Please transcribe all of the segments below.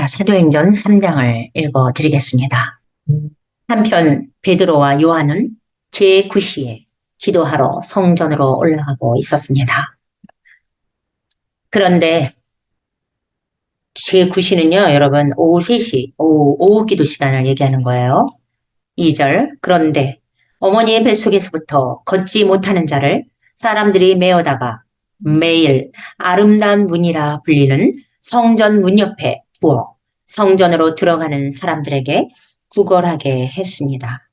자, 사도행전 3장을 읽어드리겠습니다. 한편 베드로와 요한은 제9시에 기도하러 성전으로 올라가고 있었습니다. 그런데 제9시는요, 여러분, 오후 3시, 오후 기도 시간을 얘기하는 거예요. 2절, 그런데 어머니의 뱃속에서부터 걷지 못하는 자를 사람들이 메어다가 매일 아름다운 문이라 불리는 성전 문 옆에 두어 성전으로 들어가는 사람들에게 구걸하게 했습니다.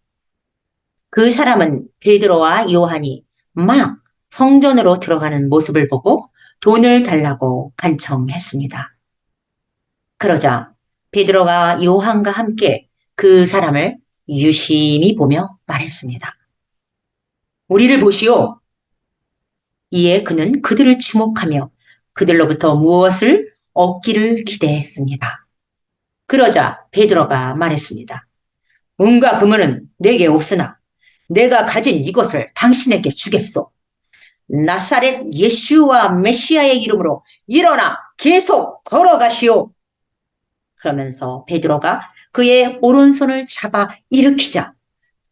그 사람은 베드로와 요한이 막 성전으로 들어가는 모습을 보고 돈을 달라고 간청했습니다. 그러자 베드로가 요한과 함께 그 사람을 유심히 보며 말했습니다. 우리를 보시오. 이에 그는 그들을 주목하며 그들로부터 무엇을 얻기를 기대했습니다. 그러자 베드로가 말했습니다. 은과 금은 내게 없으나 내가 가진 이것을 당신에게 주겠소. 나사렛 예수와 메시아의 이름으로 일어나 계속 걸어가시오. 그러면서 베드로가 그의 오른손을 잡아 일으키자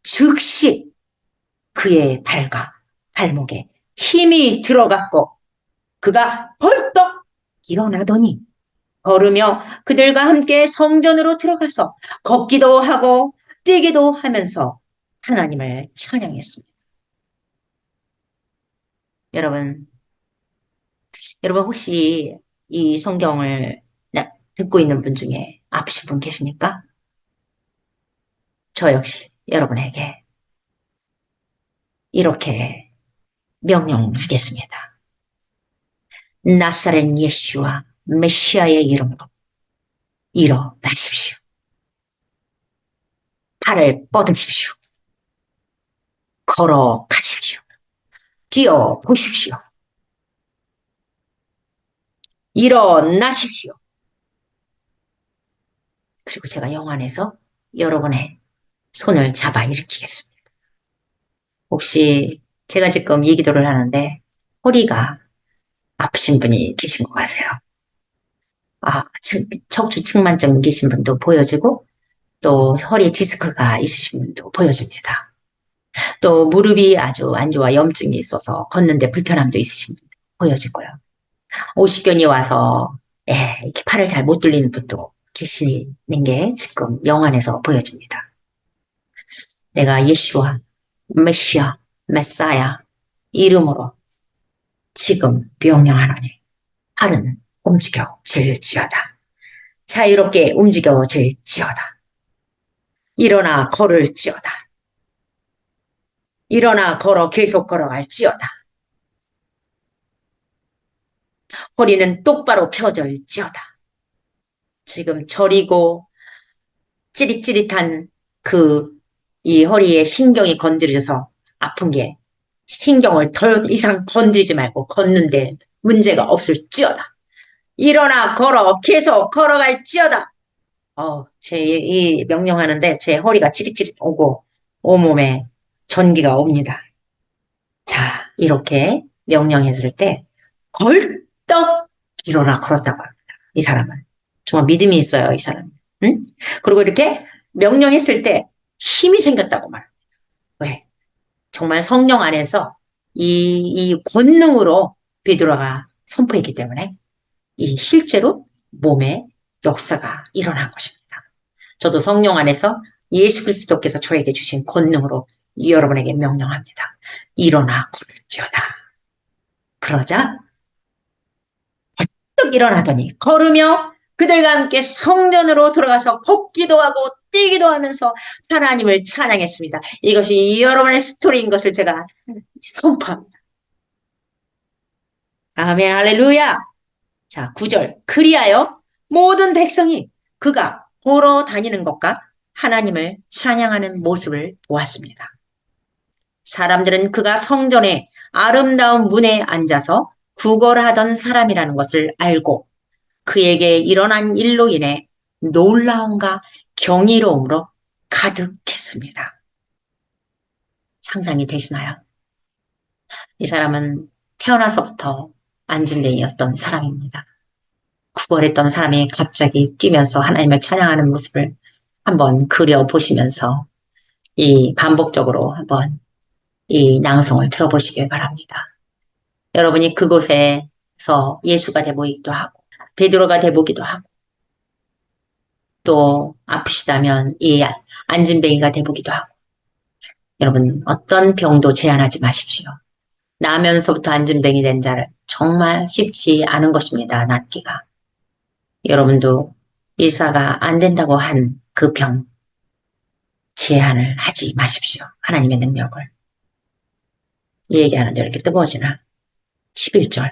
즉시 그의 발과 발목에 힘이 들어갔고 그가 벌떡 일어나더니 걸으며 그들과 함께 성전으로 들어가서 걷기도 하고 뛰기도 하면서 하나님을 찬양했습니다. 여러분 혹시 이 성경을 듣고 있는 분 중에 아프신 분 계십니까? 저 역시 여러분에게 이렇게 명령하겠습니다. 나사렛 예수와 메시아의 이름으로 일어나십시오. 팔을 뻗으십시오. 걸어가십시오. 뛰어보십시오. 일어나십시오. 그리고 제가 영안에서 여러분의 손을 잡아 일으키겠습니다. 혹시 제가 지금 이 기도를 하는데 허리가 아프신 분이 계신 것 같아요. 척추 측만증 계신 분도 보여지고 또 허리 디스크가 있으신 분도 보여집니다. 또 무릎이 아주 안 좋아 염증이 있어서 걷는데 불편함도 있으신 분도 보여지고요. 오십견이 와서 이렇게 팔을 잘 못 들리는 분도 계시는 게 지금 영안에서 보여집니다. 내가 예수와 메시아, 메사야 이름으로 지금 명령하노니 팔은 움직여질지어다. 자유롭게 움직여질지어다. 일어나 걸을지어다. 일어나 걸어 계속 걸어갈지어다. 허리는 똑바로 펴질지어다. 지금 저리고 찌릿찌릿한 이 허리에 신경이 건드려져서 아픈 게 신경을 더 이상 건드리지 말고 걷는데 문제가 없을지어다. 일어나 걸어 계속 걸어갈지어다. 이 명령하는데 제 허리가 찌릿찌릿 오고 온몸에 전기가 옵니다. 자, 이렇게 명령했을 때 벌떡 일어나 걸었다고 합니다. 이 사람은. 정말 믿음이 있어요, 이 사람은. 응? 그리고 이렇게 명령했을 때 힘이 생겼다고 말합니다. 왜? 정말 성령 안에서 이 권능으로 베드로가 선포했기 때문에 이 실제로 몸에 역사가 일어난 것입니다. 저도 성령 안에서 예수 그리스도께서 저에게 주신 권능으로 여러분에게 명령합니다. 일어나 걸을지어다. 그러자 벌떡 일어나더니 걸으며 그들과 함께 성전으로 들어가서 걷기도 하고 뛰기도 하면서 하나님을 찬양했습니다. 이것이 여러분의 스토리인 것을 제가 선포합니다. 아멘, 할렐루야. 자, 9절. 그리하여 모든 백성이 그가 걸어 다니는 것과 하나님을 찬양하는 모습을 보았습니다. 사람들은 그가 성전의 아름다운 문에 앉아서 구걸하던 사람이라는 것을 알고 그에게 일어난 일로 인해 놀라움과 경이로움으로 가득했습니다. 상상이 되시나요? 이 사람은 태어나서부터 안진뱅이였던 사람입니다. 구걸했던 사람이 갑자기 뛰면서 하나님을 찬양하는 모습을 한번 그려보시면서 이 반복적으로 한번 이 낭송을 들어보시길 바랍니다. 여러분이 그곳에서 예수가 되보이기도 하고 베드로가 되보기도 하고 또 아프시다면 이 안진뱅이가 되보기도 하고 여러분 어떤 병도 제한하지 마십시오. 나면서부터 안진뱅이 된 자를 정말 쉽지 않은 것입니다. 낫기가. 여러분도 일사가 안 된다고 한 그 병 제한을 하지 마십시오. 하나님의 능력을. 이 얘기하는데 이렇게 뜨거워지나. 11절.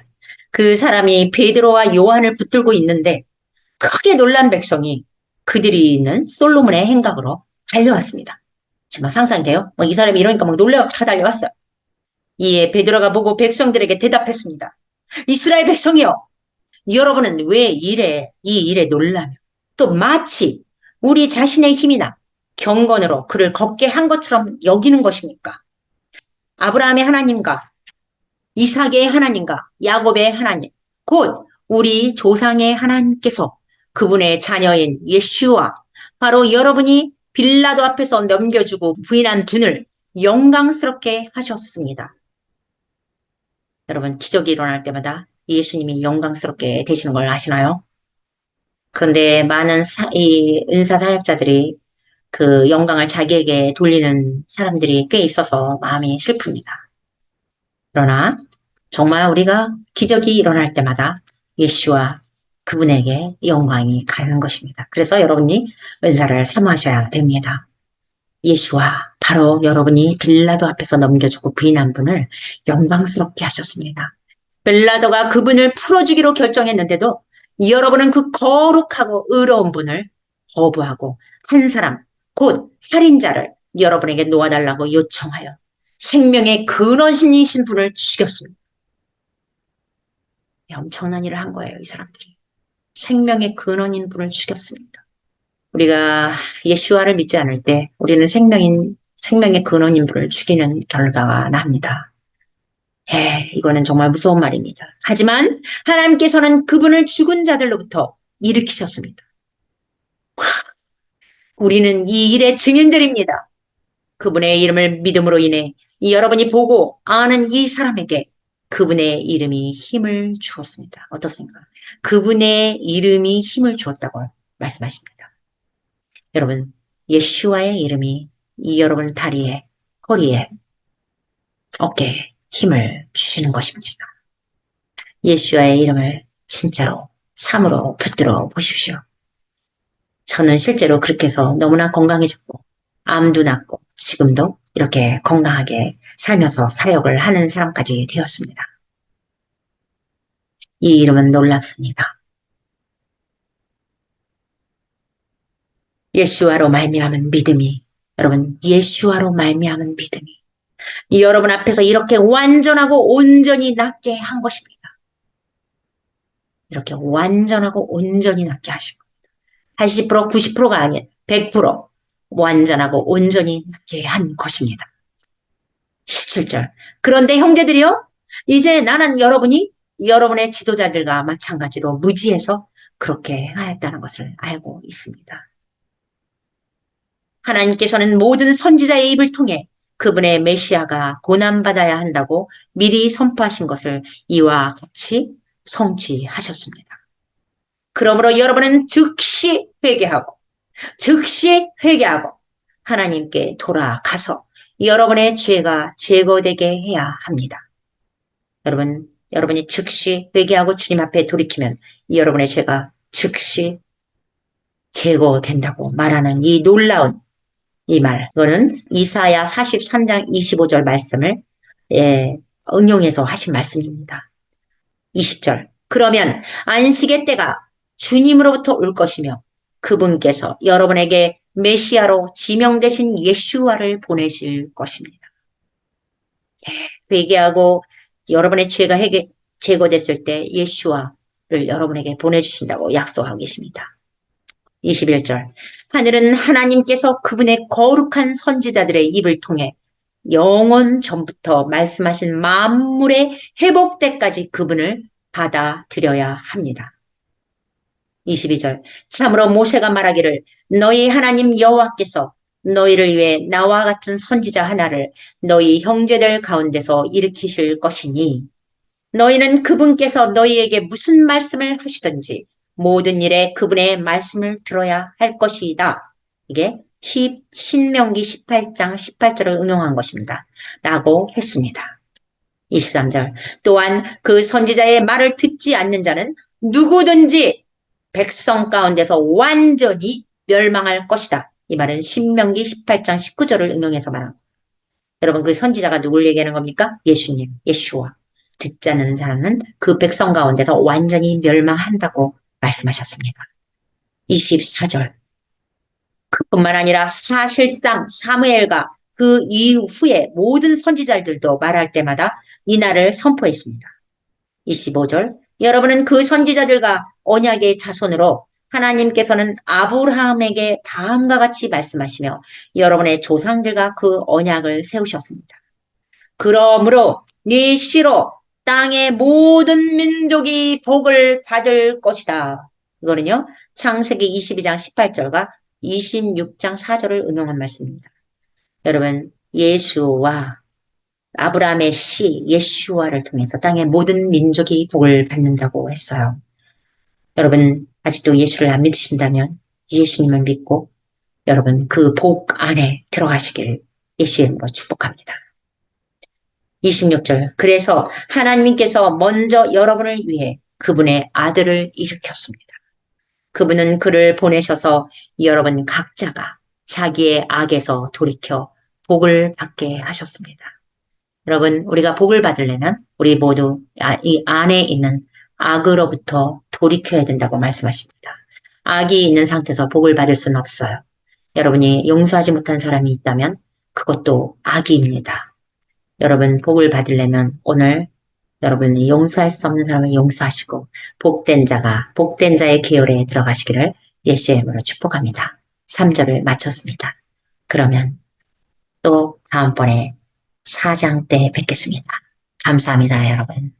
그 사람이 베드로와 요한을 붙들고 있는데 크게 놀란 백성이 그들이 있는 솔로몬의 행각으로 달려왔습니다. 정말 상상이 돼요? 이 사람이 이러니까 막 놀래서 다 달려왔어요. 이에 베드로가 보고 백성들에게 대답했습니다. 이스라엘 백성이여, 여러분은 왜 이 일에 놀라며 또 마치 우리 자신의 힘이나 경건으로 그를 걷게 한 것처럼 여기는 것입니까? 아브라함의 하나님과 이삭의 하나님과 야곱의 하나님, 곧 우리 조상의 하나님께서 그분의 자녀인 예슈와 바로 여러분이 빌라도 앞에서 넘겨주고 부인한 분을 영광스럽게 하셨습니다. 여러분 기적이 일어날 때마다 예수님이 영광스럽게 되시는 걸 아시나요? 그런데 많은 이 은사 사역자들이 그 영광을 자기에게 돌리는 사람들이 꽤 있어서 마음이 슬픕니다. 그러나 정말 우리가 기적이 일어날 때마다 예수와 그분에게 영광이 가는 것입니다. 그래서 여러분이 은사를 사모하셔야 됩니다. 예수와 바로 여러분이 빌라도 앞에서 넘겨주고 부인한 분을 영광스럽게 하셨습니다. 빌라도가 그분을 풀어주기로 결정했는데도 여러분은 그 거룩하고 의로운 분을 거부하고 한 사람, 곧 살인자를 여러분에게 놓아달라고 요청하여 생명의 근원신이신 분을 죽였습니다. 엄청난 일을 한 거예요, 이 사람들이. 생명의 근원인 분을 죽였습니다. 우리가 예수와를 믿지 않을 때 우리는 생명의 근원인 분을 죽이는 결과가 납니다. 이거는 정말 무서운 말입니다. 하지만 하나님께서는 그분을 죽은 자들로부터 일으키셨습니다. 우리는 이 일의 증인들입니다. 그분의 이름을 믿음으로 인해 여러분이 보고 아는 이 사람에게 그분의 이름이 힘을 주었습니다. 어떻습니까? 그분의 이름이 힘을 주었다고 말씀하십니다. 여러분, 예슈와의 이름이 이 여러분 다리에, 허리에, 어깨에 힘을 주시는 것입니다. 예슈와의 이름을 진짜로, 참으로 붙들어 보십시오. 저는 실제로 그렇게 해서 너무나 건강해졌고, 암도 낫고, 지금도 이렇게 건강하게 살면서 사역을 하는 사람까지 되었습니다. 이 이름은 놀랍습니다. 예수와로 말미암은 믿음이, 여러분 예수와로 말미암은 믿음이 여러분 앞에서 이렇게 완전하고 온전히 낫게 한 것입니다. 이렇게 완전하고 온전히 낫게 하신 겁니다. 80%, 90%가 아닌 100% 완전하고 온전히 낫게 한 것입니다. 17절. 그런데 형제들이요, 이제 나는 여러분이 여러분의 지도자들과 마찬가지로 무지해서 그렇게 하였다는 것을 알고 있습니다. 하나님께서는 모든 선지자의 입을 통해 그분의 메시아가 고난받아야 한다고 미리 선포하신 것을 이와 같이 성취하셨습니다. 그러므로 여러분은 즉시 회개하고 하나님께 돌아가서 여러분의 죄가 제거되게 해야 합니다. 여러분이 즉시 회개하고 주님 앞에 돌이키면 여러분의 죄가 즉시 제거된다고 말하는 이 놀라운 이 말, 그거는 이사야 43장 25절 말씀을 응용해서 하신 말씀입니다. 20절. 그러면 안식의 때가 주님으로부터 올 것이며 그분께서 여러분에게 메시아로 지명되신 예슈와를 보내실 것입니다. 회개하고 여러분의 죄가 제거됐을 때 예슈와를 여러분에게 보내주신다고 약속하고 계십니다. 21절. 하늘은 하나님께서 그분의 거룩한 선지자들의 입을 통해 영원 전부터 말씀하신 만물의 회복 때까지 그분을 받아들여야 합니다. 22절. 참으로 모세가 말하기를 너희 하나님 여호와께서 너희를 위해 나와 같은 선지자 하나를 너희 형제들 가운데서 일으키실 것이니 너희는 그분께서 너희에게 무슨 말씀을 하시든지 모든 일에 그분의 말씀을 들어야 할 것이다. 이게 신명기 18장 18절을 응용한 것입니다. 라고 했습니다. 23절. 또한 그 선지자의 말을 듣지 않는 자는 누구든지 백성 가운데서 완전히 멸망할 것이다. 이 말은 신명기 18장 19절을 응용해서 말합니다. 여러분 그 선지자가 누굴 얘기하는 겁니까? 예수님, 예수와. 듣지 않는 사람은 그 백성 가운데서 완전히 멸망한다고 말씀하셨습니다. 24절. 그뿐만 아니라 사실상 사무엘과 그 이후에 모든 선지자들도 말할 때마다 이 날을 선포했습니다. 25절. 여러분은 그 선지자들과 언약의 자손으로 하나님께서는 아브라함에게 다음과 같이 말씀하시며 여러분의 조상들과 그 언약을 세우셨습니다. 그러므로 네 씨로 땅의 모든 민족이 복을 받을 것이다. 이거는요. 창세기 22장 18절과 26장 4절을 응용한 말씀입니다. 여러분 예수와 아브라함의 씨 예수와를 통해서 땅의 모든 민족이 복을 받는다고 했어요. 여러분 아직도 예수를 안 믿으신다면 예수님을 믿고 여러분 그 복 안에 들어가시길 예수의 이름으로 축복합니다. 26절. 그래서 하나님께서 먼저 여러분을 위해 그분의 아들을 일으켰습니다. 그분은 그를 보내셔서 여러분 각자가 자기의 악에서 돌이켜 복을 받게 하셨습니다. 여러분 우리가 복을 받으려면 우리 모두 이 안에 있는 악으로부터 돌이켜야 된다고 말씀하십니다. 악이 있는 상태에서 복을 받을 수는 없어요. 여러분이 용서하지 못한 사람이 있다면 그것도 악입니다. 여러분 복을 받으려면 오늘 여러분이 용서할 수 없는 사람을 용서하시고 복된 자의 계율에 들어가시기를 예수의 이름으로 축복합니다. 3절을 마쳤습니다. 그러면 또 다음번에 4장 때 뵙겠습니다. 감사합니다, 여러분.